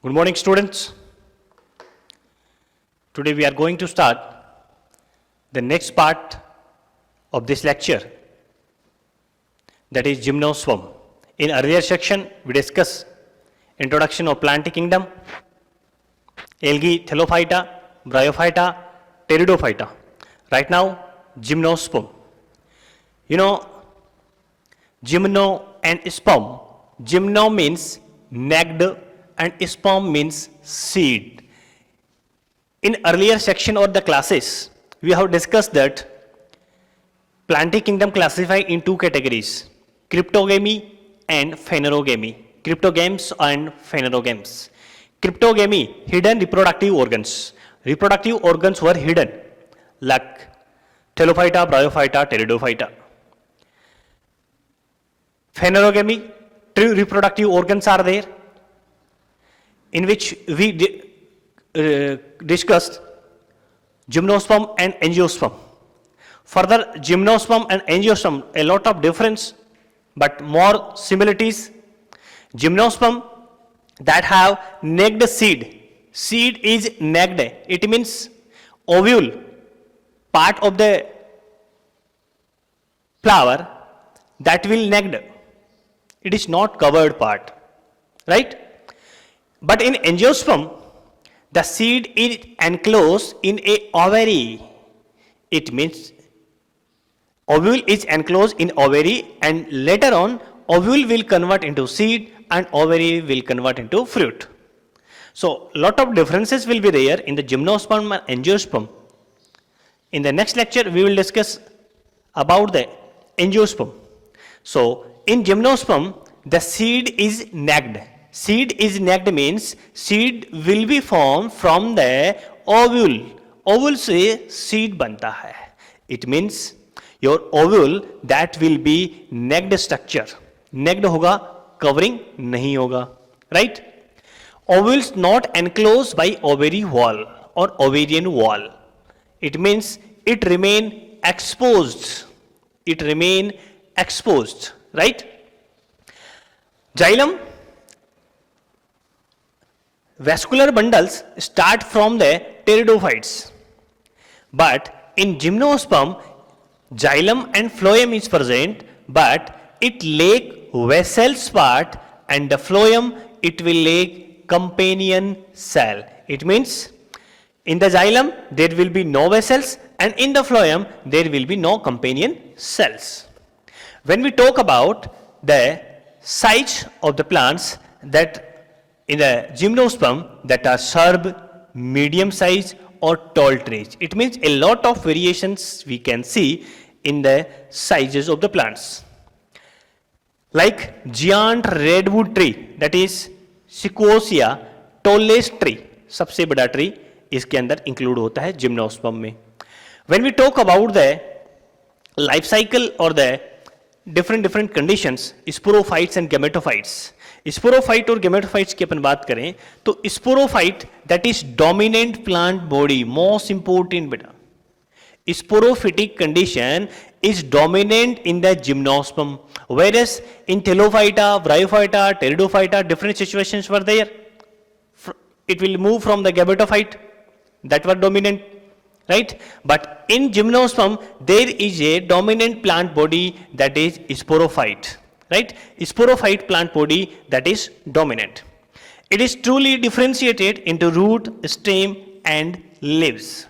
Good morning, students. Today we are going to start the next part of this lecture, that is gymnosperm. In earlier section, we discussed introduction of plant kingdom, algae, Thallophyta, Bryophyta, Pteridophyta. Right now, gymnosperm. You know, gymno and sperm. Gymno means necked and sperm means seed. In earlier section of the classes, we have discussed that plantic kingdom classify in two categories, cryptogamy and phanerogamy. Cryptogames and phanerogams. Cryptogamy, hidden reproductive organs. Reproductive organs were hidden, like Thallophyta, Bryophyta, Pteridophyta. Phanerogamy, true reproductive organs are there, in which we discussed gymnosperm and angiosperm. Further, gymnosperm and angiosperm, a lot of difference, but more similarities. Gymnosperm that have necked seed. Seed is necked. It means ovule, part of the flower that will necked. It is not covered part, right? But in angiosperm, the seed is enclosed in a ovary. It means ovule is enclosed in ovary, and later on ovule will convert into seed and ovary will convert into fruit. So lot of differences will be there in the gymnosperm and angiosperm. In the next lecture we will discuss about the angiosperm. So in gymnosperm the seed is necked. Seed is necked means seed will be formed from the ovule. Ovule से seed बनता है. It means your ovule that will be necked structure. Necked होगा, covering नहीं होगा, right? Ovules not enclosed by ovary wall or ovarian wall. It means it remain exposed. It remain exposed, right? Xylem, vascular bundles start from the pteridophytes, but in gymnosperm xylem and phloem is present, but it lack vessels part, and the phloem it will lack companion cell. It means in the xylem there will be no vessels, and in the phloem there will be no companion cells. When we talk about the size of the plants, that in the gymnosperm that are shrub, medium size or tall trees. It means a lot of variations we can see in the sizes of the plants. Like giant redwood tree, that is Sequoia tallest tree, सबसे बड़ा tree इसके अंदर include होता है gymnosperm में. When we talk about the life cycle or the different conditions, sporophytes and gametophytes. Sporophyte और gametophytes की अपन बात करें तो sporophyte that is dominant plant body, most important बेटा. Sporophytic condition is dominant in the gymnosperm, whereas in Thallophyta, Bryophyta, Pteridophyta, different situations were there. It will move from the gametophyte that were dominant, right? But in gymnosperm there is a dominant plant body that is sporophyte, right? Sporophyte plant body that is dominant. It is truly differentiated into root, stem and leaves.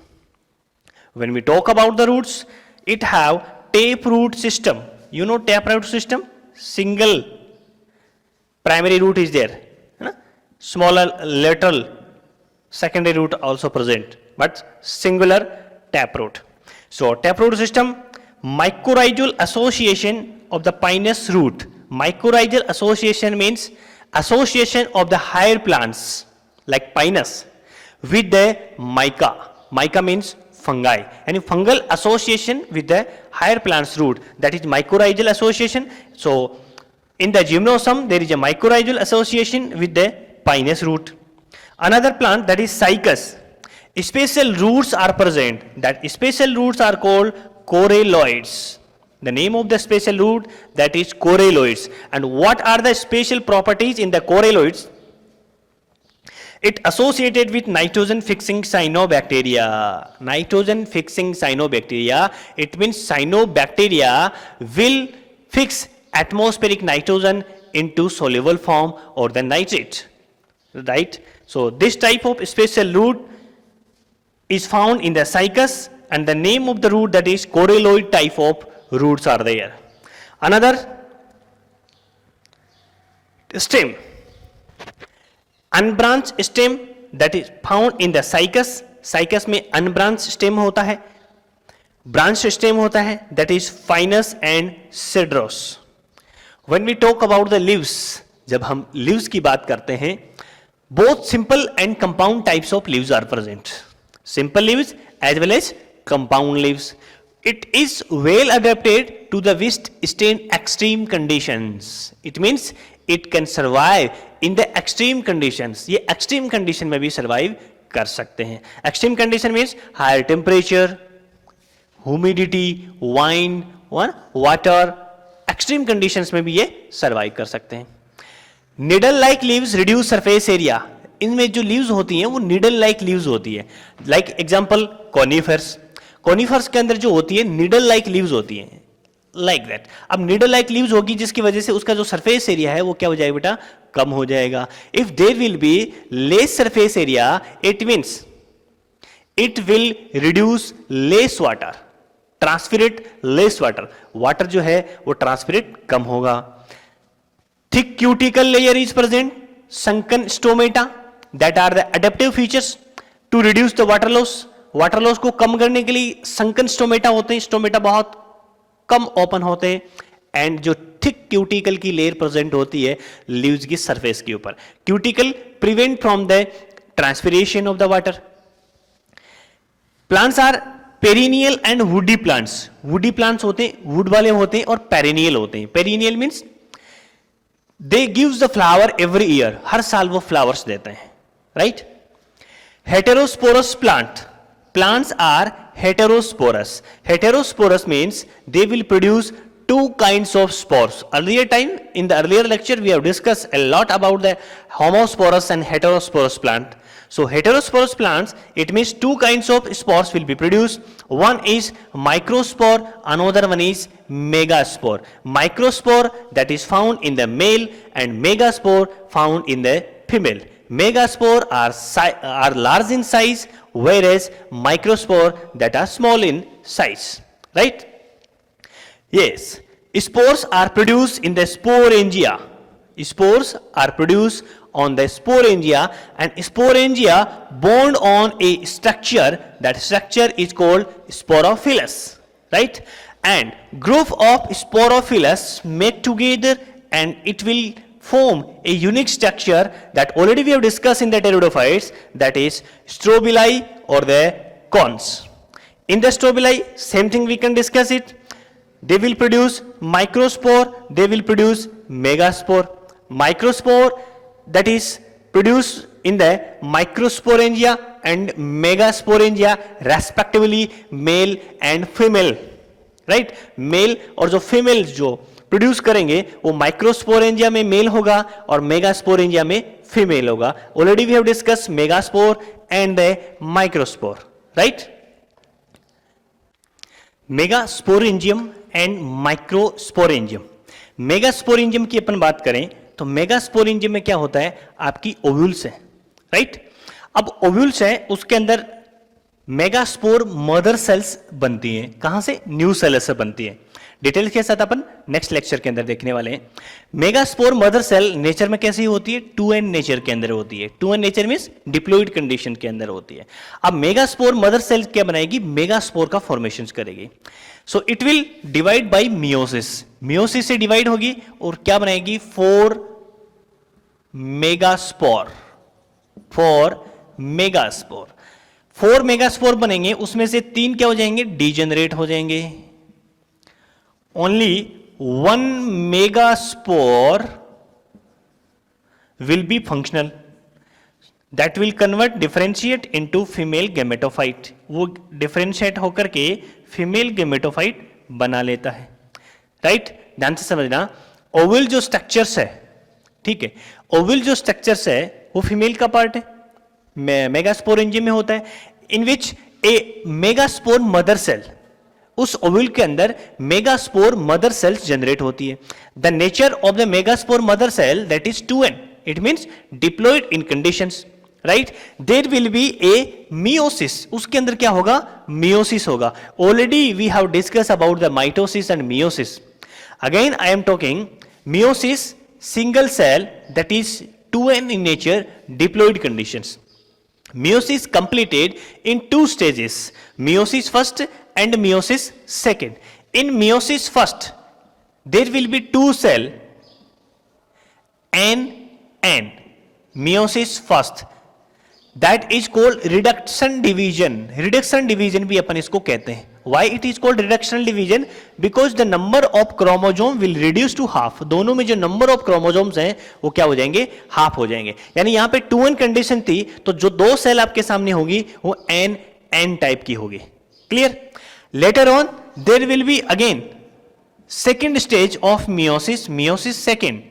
When we talk about the roots, it have taproot system. You know taproot system? Single primary root is there. Smaller lateral secondary root also present, but singular taproot. So taproot system, mycorrhizal association of the pinus root. Mycorrhizal association means association of the higher plants like pinus with the mica. Mica means fungi, and fungal association with the higher plants root, that is mycorrhizal association. So in the gymnosperm there is a mycorrhizal association with the pinus root. Another plant that is cycas, special roots are present. That special roots are called coralloids. The name of the special root that is coralloids. And what are the special properties in the coralloids? It associated with nitrogen fixing cyanobacteria. Nitrogen fixing cyanobacteria, it means cyanobacteria will fix atmospheric nitrogen into soluble form or the nitrate, right? So this type of special root is found in the cycas, and the name of the root, that is coralloid type of roots are there. Another stem, unbranched stem, that is found in the cycas. cycas में unbranched stem होता है, branched stem होता है, that is Pinus and Cedrus. When we talk about the leaves, जब हम leaves की बात करते हैं, both simple and compound types of leaves are present. Simple leaves as well as compound leaves. It is well adapted to the withstand extreme conditions. It means it can survive in the extreme conditions. ये extreme condition में भी survive कर सकते हैं. Extreme condition means higher temperature, humidity, wind, water. Extreme conditions में भी ये survive कर सकते हैं. Needle like leaves reduce surface area. इनमें जो leaves होती हैं वो needle like leaves होती है. Like example conifers. Conifers के अंदर जो होती है needle like leaves होती हैं. Like that. अब needle like leaves होगी जिसकी वजह से उसका जो surface area है वो क्या हो जाएगा बेटा, कम हो जाएगा. If there will be less surface area, it means it will reduce less water. Transpirate less water. Water जो है वो transpirate कम होगा. Thick cuticle layer is present. Sunken stomata, that are the adaptive features to reduce the water loss. Water loss को कम करने के लिए sunken stomata होते हैं. Stomata बहुत कम ओपन होते हैं. एंड जो थिक क्यूटिकल की लेयर प्रेजेंट होती है लीव्स की सरफेस के ऊपर. Cuticle prevent from the transpiration of the water. Plants are perennial and woody plants. Woody plants होते हैं, वुड वाले होते हैं, और पेरिनियल होते हैं. Perennial means they gives the flower every year. हर साल वो फ्लावर्स देते हैं, right. Heterosporous plant. Plants are heterosporous. Heterosporous means they will produce two kinds of spores. Earlier time, in the earlier lecture, we have discussed a lot about the homosporous and heterosporous plant. So heterosporous plants, it means two kinds of spores will be produced. One is microspore, another one is megaspore. Microspore that is found in the male and megaspore found in the female. Megaspore are large in size, whereas microspore that are small in size, right? Yes, spores are produced in the sporangia. Spores are produced on the sporangia, and sporangia bond on a structure. That structure is called sporophylus, right? And group of sporophylus met together, and it will form a unique structure that already we have discussed in the pteridophytes, that is strobili or the cones. In the strobili, same thing we can discuss it. They will produce microspore, they will produce megaspore. Microspore that is produced in the microsporangia and megasporangia respectively, male and female, right? Male और जो female जो produce करेंगे वो microsporangia में mail होगा और megasporangia में female होगा. Already we have discuss megaspore and the microspore, right. Megasporangium and microsporangium. Megasporangium की अपन बात करें तो मेगास्पोरेंजियम में क्या होता है, आपकी ओव्यूल्स है, राइट. अब ओव्यूल्स है, उसके अंदर मेगास्पोर मदर सेल्स बनती हैं. कहां से? न्यू सेल्स से बनती है. डिटेल्स के साथ अपन नेक्स्ट लेक्चर के अंदर देखने वाले हैं. मेगास्पोर मदर सेल नेचर में कैसी होती है? 2n नेचर के अंदर होती है. 2n nature means diploid condition के अंदर होती है. अब मेगास्पोर मदर सेल क्या बनाएगी? मेगास्पोर का फॉर्मेशन करेगी. So it will divide by meiosis. Meiosis से डिवाइड होगी और क्या बनाएगी? 4 मेगास्पोर. 4 मेगास्पोर. 4 मेगास्पोर बनेंगे, उसमें से 3 क्या हो जाएंगे? डीजेनरेट हो जाएंगे. Only 1 megaspore will be functional. That will convert, differentiate into female gametophyte. वो differentiate होकर के female gametophyte बना लेता है, right? ध्यान से समझना. ओवल जो स्ट्रक्चर्स है, ठीक है, ओवल जो स्ट्रक्चर्स है वो फीमेल का पार्ट है, मेगास्पोरेंजियम में होता है, in which a megaspore mother cell, उस ओव्यूल के अंदर मेगास्पोर मदर सेल्स जनरेट होती है. The nature of the megaspore mother cell that is 2n, it means diploid in conditions, right. There will be a meiosis, उसके अंदर क्या होगा, meiosis होगा. Already we have discuss about the mitosis and meiosis. Again I am talking meiosis, single cell that is 2n in nature, diploid conditions. Meiosis completed in two stages, meiosis first and meiosis second. In meiosis first, there will be two cell, N. Meiosis first, that is called reduction division. Reduction division भी अपन इसको कहते हैं. Why it is called reductional division? Because the number of chromosome will reduce to half. दोनों में जो number of chromosomes हैं वो क्या हो जाएंगे, half हो जाएंगे. यानी यहाँ पे 2n कंडीशन थी, तो जो दो सेल आपके सामने होगी वो n टाइप की होगी. Clear? Later on there will be again second stage of meiosis, meiosis second,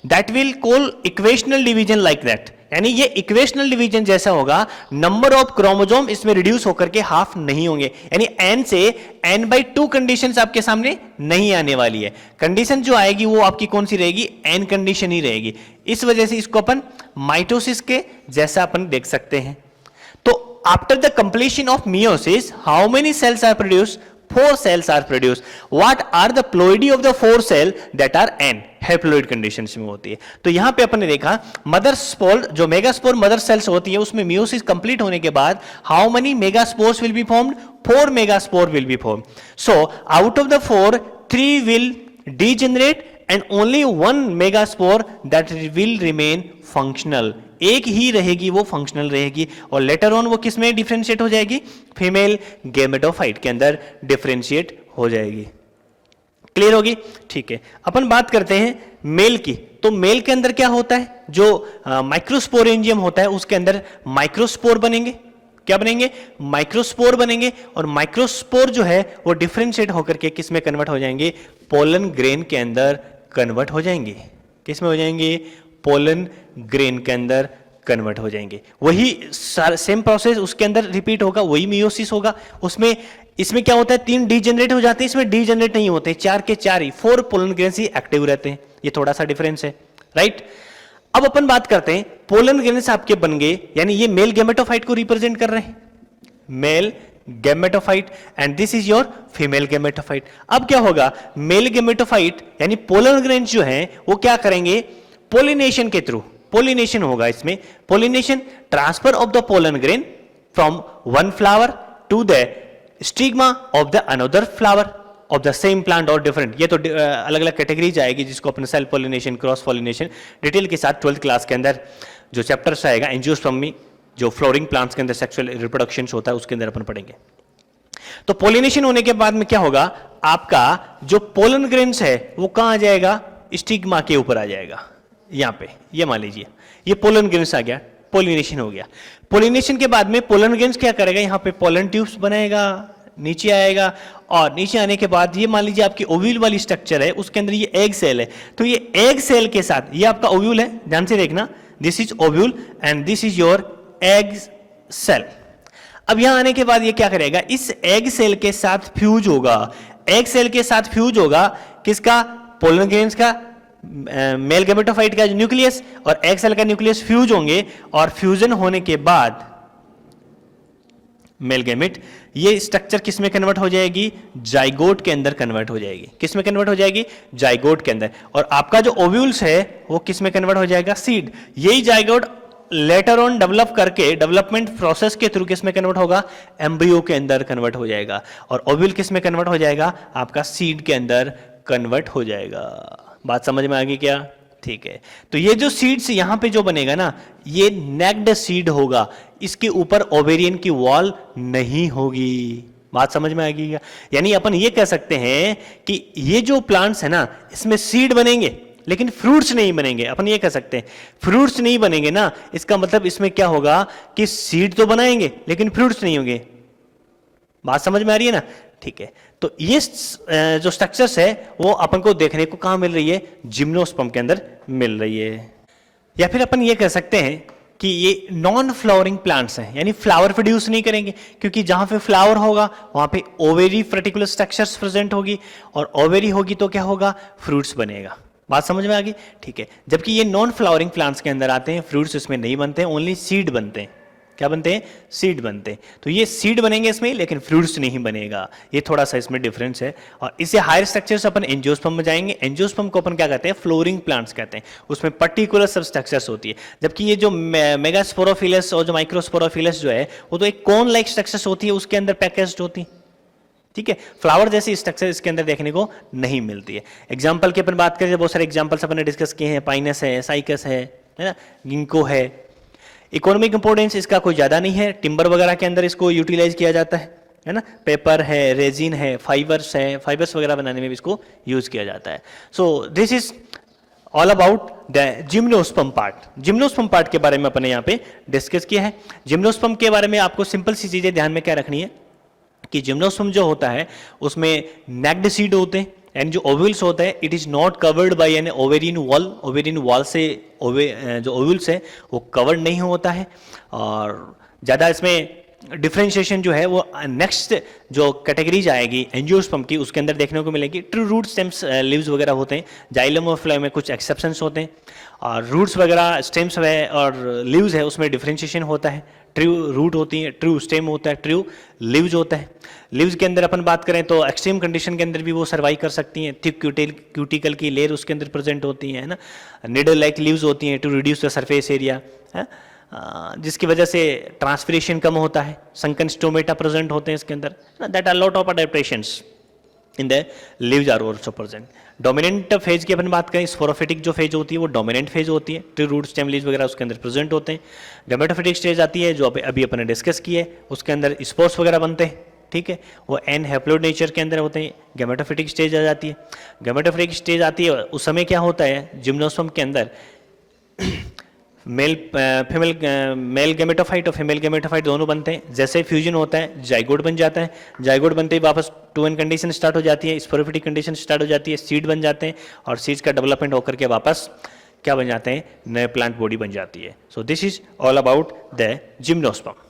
that will call equational division like that. यानी ये इक्वेशनल डिवीजन जैसा होगा, नंबर ऑफ क्रोमोसोम इसमें रिड्यूस होकर के हाफ नहीं होंगे. यानी n से n/2 कंडीशंस आपके सामने नहीं आने वाली है. कंडीशन जो आएगी वो आपकी कौन सी रहेगी, n कंडीशन ही रहेगी. इस वजह से इसको अपन माइटोसिस के जैसा अपन देख सकते हैं. तो after the completion of meiosis how many cells are produced, 4 cells are produced. What are the ploidy of the 4 cell that are n, haploid conditions में होती है. तो यहां पे अपन ने देखा मदर स्पोर, जो मेगास्पोर मदर सेल्स होती है उसमें मियोसिस कंप्लीट होने के बाद how many megaspores will be formed, 4 megaspore will be formed. So out of the 4, 3 will degenerate and only 1 megaspore that will remain functional. एक ही रहेगी वो फंक्शनल रहेगी, और लेटर ऑन वो किस में डिफरेंशिएट हो जाएगी, फीमेल गेमेटोफाइट के अंदर डिफरेंशिएट हो जाएगी. क्लियर होगी? ठीक है. अपन बात करते हैं मेल की. तो मेल के अंदर क्या होता है, जो माइक्रोस्पोरेंजियम होता है उसके अंदर माइक्रोस्पोर बनेंगे. क्या बनेंगे, माइक्रोस्पोर बनेंगे. और माइक्रोस्पोर जो है वो डिफरेंशिएट होकर के किस में कन्वर्ट हो जाएंगे, पोलन ग्रेन के अंदर कन्वर्ट हो जाएंगे. किस में हो जाएंगे, पोलन ग्रेन के अंदर कन्वर्ट हो जाएंगे. वही सेम प्रोसेस उसके अंदर रिपीट होगा, वही मियोसिस होगा. उसमें इसमें क्या होता है, 3 डीजेनरेट हो जाते हैं, इसमें डीजेनरेट नहीं होते, 4 के 4 ही 4 पोलन ग्रेन्स ही एक्टिव रहते हैं. ये थोड़ा सा डिफरेंस है, राइट. अब अपन बात करते हैं पोलन ग्रेन्स आपके बन गए, यानी ये मेल गैमेटोफाइट को रिप्रेजेंट कर रहे हैं, male gametophyte, and this is your female gametophyte. अब क्या होगा, मेल गैमेटोफाइट यानी पोलन ग्रेन्स जो हैं वो क्या करेंगे, पोलिनेशन के थ्रू, पोलिनेशन होगा इसमें, pollination transfer of the pollen grain from one flower to the stigma of the another flower of the same plant और डिफरेंट. ये तो अलग अलग कैटेगरीज आएगी जिसको अपने self pollination, cross pollination detail के साथ 12th क्लास के अंदर जो चैप्टर्स आएगा एंजियोस्पर्म में, जो फ्लोरिंग प्लांट्स के अंदर सेक्सुअल रिप्रोडक्शन होता है उसके अंदर अपन पढ़ेंगे. तो पोलिनेशन होने के बाद में क्या होगा, आपका जो पोलन ग्रेन्स है वो कहां आ जाएगा, स्टिग्मा के ऊपर आ जाएगा. यहां पे ये मान लीजिए ये पोलन ग्रेन्स आ गया, पोलिनेशन हो गया. पोलिनेशन के बाद में पोलन ग्रेन्स क्या करेगा, यहां पे पोलन ट्यूब्स बनाएगा, नीचे आएगा, और नीचे आने के बाद ये मान लीजिए आपकी ओव्यूल वाली स्ट्रक्चर है, उसके अंदर ये एग सेल है. तो ये एग सेल के साथ, ये आपका ओव्यूल है, ध्यान से देखना, this is ovule and this is your egg cell. अब यहां आने के बाद ये क्या करेगा, इस एग सेल के साथ फ्यूज होगा. एग सेल के साथ फ्यूज होगा किसका, पोलन ग्रेन्स का, मेल गैमेटोफाइट का न्यूक्लियस और एग सेल का न्यूक्लियस फ्यूज होंगे, और फ्यूजन होने के बाद मेल गैमेट, ये स्ट्रक्चर किस में कन्वर्ट हो जाएगी, जाइगोट के अंदर कन्वर्ट हो जाएगी. किस में कन्वर्ट हो जाएगी, जाइगोट के अंदर. और आपका जो ओव्यूल्स है वो किस में कन्वर्ट हो जाएगा, सीड. यही जाइगोट लेटर ऑन डेवलप करके, डेवलपमेंट प्रोसेस के थ्रू किस में कन्वर्ट होगा, एम्ब्रियो के अंदर कन्वर्ट हो जाएगा. और ओव्यूल किस में कन्वर्ट हो जाएगा, आपका सीड के अंदर कन्वर्ट हो जाएगा. बात समझ में आ गई क्या? ठीक है. तो ये जो सीड्स यहां पे जो बनेगा ना, ये नेक्ड सीड होगा, इसके ऊपर ओवेरियन की वॉल नहीं होगी. बात समझ में आ गई क्या? यानी अपन ये कह सकते हैं कि ये जो प्लांट्स है ना, इसमें सीड बनेंगे लेकिन फ्रूट्स नहीं बनेंगे. अपन ये कह सकते हैं फ्रूट्स नहीं बनेंगे ना, इसका मतलब इसमें क्या होगा कि सीड तो बनाएंगे लेकिन फ्रूट्स नहीं होंगे. बात समझ में आ रही है ना? ठीक है. तो ये जो स्ट्रक्चर्स है वो अपन को देखने को कहां मिल रही है, जिम्नोस्पर्म के अंदर मिल रही है. या फिर अपन ये कह सकते हैं कि ये नॉन फ्लावरिंग प्लांट्स हैं, यानी फ्लावर प्रोड्यूस नहीं करेंगे, क्योंकि जहां पे फ्लावर होगा वहां पे ओवेरी पर्टिकुलर स्ट्रक्चर्स प्रेजेंट होगी, और ओवेरी होगी तो क्या होगा, फ्रूट्स बनेगा। बात समझ में आ गई, ठीक है। जबकि ये नॉन फ्लावरिंग प्लांट्स के अंदर आते हैं, फ्रूट्स इसमें नहीं बनते हैं, ओनली सीड बनते हैं। क्या बनते हैं, सीड बनते हैं। तो ये सीड बनेंगे इसमें, लेकिन फ्रूट्स नहीं बनेगा, ये थोड़ा सा इसमें डिफरेंस है। और इससे हायर स्ट्रक्चर्स अपन एंजियोस्पर्म में जाएंगे। एंजियोस्पर्म को अपन क्या कहते हैं, फ्लोरिंग प्लांट्स कहते हैं, उसमें पर्टिकुलर सब स्ट्रक्चर्स होती है। जबकि ये जो मेगास्पोरोफिलस और जो माइक्रोस्पोरोफिलस जो है, वो तो एक कोन लाइक स्ट्रक्चर्स होती है, उसके अंदर पैकेज्ड होती है, ठीक है। फ्लावर जैसी स्ट्रक्चर इसके अंदर देखने को नहीं मिलती है। एग्जाम्पल की अपन बात करें, बहुत सारे एग्जाम्पल्स अपन ने डिस्कस किए हैं, पाइनस है, साइकस है ना, गिंको है। इकोनॉमिक इंपोर्टेंस इसका कोई ज़्यादा नहीं है, टिम्बर वगैरह के अंदर इसको यूटिलाइज किया जाता है ना, पेपर है, रेजिन है, फाइबर्स वगैरह बनाने में भी इसको यूज किया जाता है। So this is all about the gymnosperm part. Gymnosperm part के बारे में अपने यहाँ पे डिस्कस किया है। जिम्नोस्पर्म के बारे में आपको सिंपल सी चीज़ें ध्यान में क्या रखनी है कि जिम्नोस्पर्म जो होता है उसमें नेक्ड सीड होते हैं, एंड जो ओव्यूल्स होता है it is not covered by an ovarian wall. Ovarian wall से जो ओव्यूल्स है वो कवर्ड नहीं होता है, और ज़्यादा इसमें डिफ्रेंशिएशन जो है वो नेक्स्ट जो कैटेगरीज आएगी एंजियोस्पर्म की उसके अंदर देखने को मिलेगी। ट्रू रूट स्टेम्स लीव्स वगैरह होते हैं, जाइलम और फ्लोएम में कुछ एक्सेप्शंस होते हैं, और रूट्स वगैरह स्टेम्स है और लीव्स है उसमें डिफ्रेंशिएशन होता है। ट्रू रूट होती है, ट्रू स्टेम होता है, ट्रू लीव्स होता है। लीव्स के अंदर अपन बात करें तो एक्सट्रीम कंडीशन के अंदर भी वो सर्वाइव कर सकती हैं। थिक क्यूटिकल की लेयर उसके अंदर प्रेजेंट होती है ना, निडल लाइक लीव्स होती हैं to reduce the surface area, जिसकी वजह से ट्रांसपिरेशन कम होता है। संकन स्टोमेटा प्रेजेंट होते हैं इसके अंदर, that are lot of adaptations in the leaves are also present. Dominant phase की अपन बात करें, स्पोरोफिटिक जो फेज होती है वो डोमिनेंट फेज होती है, ट्रू रूट स्टेम लीव्स वगैरह उसके अंदर प्रेजेंट होते हैं। गैमेटोफिटिक स्टेज आती है जो अभी अपन ने डिस्कस की है, उसके अंदर स्पोर्स वगैरह बनते हैं, ठीक है, वो एन हैप्लोइड नेचर के अंदर होते हैं। गैमेटोफिटिक स्टेज आ जाती है। गैमेटोफिटिक स्टेज आती है उस समय क्या होता है जिम्नोस्पर्म के अंदर मेल गैमेटोफाइट और फीमेल गैमेटोफाइट दोनों बनते हैं। जैसे फ्यूजन होता है जाइगोट बन जाता है, जाइगोट बनते ही वापस 2n कंडीशन स्टार्ट हो जाती है, स्पोरोफिटिक कंडीशन स्टार्ट हो जाती है, सीड बन जाते हैं, और सीड्स का डेवलपमेंट होकर के वापस क्या बन जाते हैं, नए प्लांट बॉडी बन जाती है। So this is all about the gymnosperm.